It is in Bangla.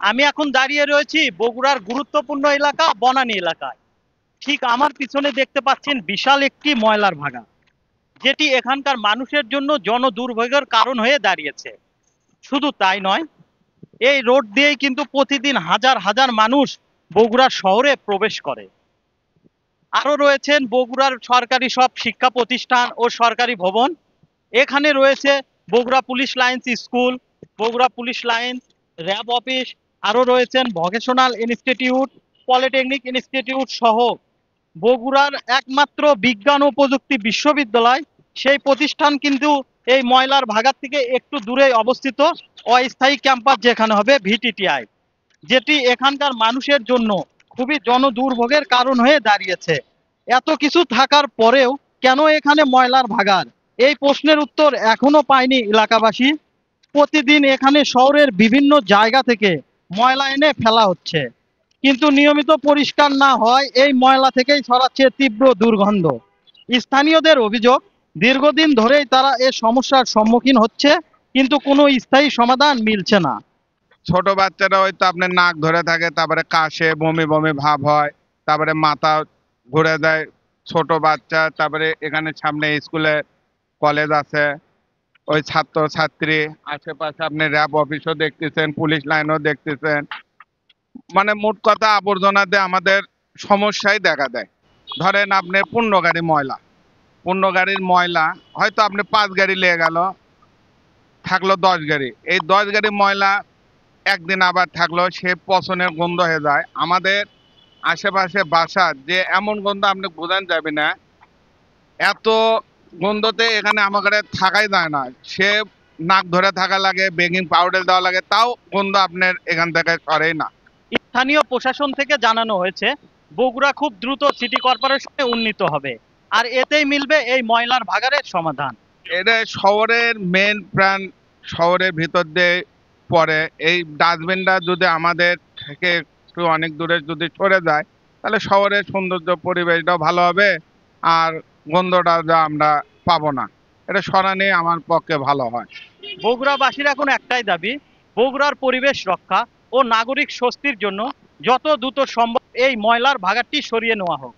আমি এখন দাঁড়িয়ে রয়েছি বগুড়ার গুরুত্বপূর্ণ এলাকা বনানী এলাকায়। ঠিক আমার পিছনে দেখতে পাচ্ছেন বিশাল একটি ময়লার ভাগাড়, যেটি এখানকার মানুষের জন্য জনদুর্ভোগের কারণ হয়ে দাঁড়িয়েছে। শুধু তাই নয়, এই রোড দিয়েই কিন্তু প্রতিদিন হাজার হাজার মানুষ বগুড়া শহরে প্রবেশ করে। আরো রয়েছেন বগুড়ার সরকারি সব শিক্ষা প্রতিষ্ঠান ও সরকারি ভবন। এখানে রয়েছে Bogura police lines school, Bogura police lines, RAB office, আরো রয়েছেন ভোকেশনাল ইনস্টিটিউট, পলিটেকনিক ইনস্টিটিউট সহ বগুড়ার একমাত্র বিজ্ঞান ও প্রযুক্তি বিশ্ববিদ্যালয়। সেই প্রতিষ্ঠান কিন্তু এই ময়লার ভাগাড় থেকে একটু দূরে অবস্থিত, অস্থায়ী ক্যাম্পাস যেখানে হবে ভিটিটিআই, যেটি এখানকার মানুষের জন্য খুবই জনদুর্ভোগের কারণ হয়ে দাঁড়িয়েছে। এত কিছু থাকার পরেও কেন এখানে ময়লার ভাগাড়, এই প্রশ্নের উত্তর এখনো পায়নি এলাকাবাসী। প্রতিদিন এখানে শহরের বিভিন্ন জায়গা থেকে ময়লা এনে ফেলা হচ্ছে, কিন্তু নিয়মিত পরিষ্কার না হয় এই ময়লা থেকেই ছড়াচ্ছে তীব্র দুর্গন্ধ। স্থানীয়দের অভিযোগ, দীর্ঘদিন ধরেই তারা এ সমস্যার সম্মুখীন হচ্ছে, কিন্তু কোনো স্থায়ী সমাধান মিলছে না। ছোট বাচ্চারা হয়তো আপনার নাক ধরে থাকে, তারপরে কাশে, বমি বমি ভাব হয়, তারপরে মাথা ঘুরে যায়। ছোট বাচ্চা, তারপরে এখানে সামনে স্কুলে কলেজ আছে, ওই ছাত্র ছাত্রী, আশেপাশে আপনি র্যাব অফিসও দেখতেছেন, পুলিশ লাইনও দেখতেছেন। মানে মোট কথা আবর্জনাতে আমাদের সমস্যাই দেখা দেয়। ধরেন আপনি 15 গাড়ি ময়লা, 15 গাড়ির ময়লা হয়তো আপনি 5 গাড়ি নিয়ে গেল, থাকলো 10 গাড়ি। এই 10 গাড়ি ময়লা একদিন আবার থাকলো, সে পচনের গন্ধ হয়ে যায়। আমাদের আশেপাশে বাসা যে এমন গন্ধ আপনি বোঝান যাবে না, এত গন্ধতে এখানে আমাকে থাকাই যায় না। সে নাক ধরে থাকা লাগে, বেকিং পাউডার দেওয়া লাগে, তাও গন্ধ আপনার এখান থেকে সরেই না। স্থানীয় প্রশাসন থেকে জানানো হয়েছে বগুড়া খুব দ্রুত সিটি কর্পোরেশনে উন্নীত হবে, আর এতেই মিলবে এই ময়লার ভাগাড়ের সমাধান। এটা শহরের মেন প্রাণ, শহরের ভিতর দিয়ে পড়ে। এই ডাস্টবিনটা যদি আমাদের থেকে একটু অনেক দূরে যদি সরে যায়, তাহলে শহরের সৌন্দর্য পরিবেশটাও ভালো হবে, আর গন্ধটা যা আমরা পাবো না। এটা সরানি আমার পক্ষে ভালো হয়। বগুড়াবাসীর এখন একটাই দাবি, বগুড়ার পরিবেশ রক্ষা ও নাগরিক স্বস্তির জন্য যত দ্রুত সম্ভব এই ময়লার ভাগাড়টি সরিয়ে নেওয়া হোক।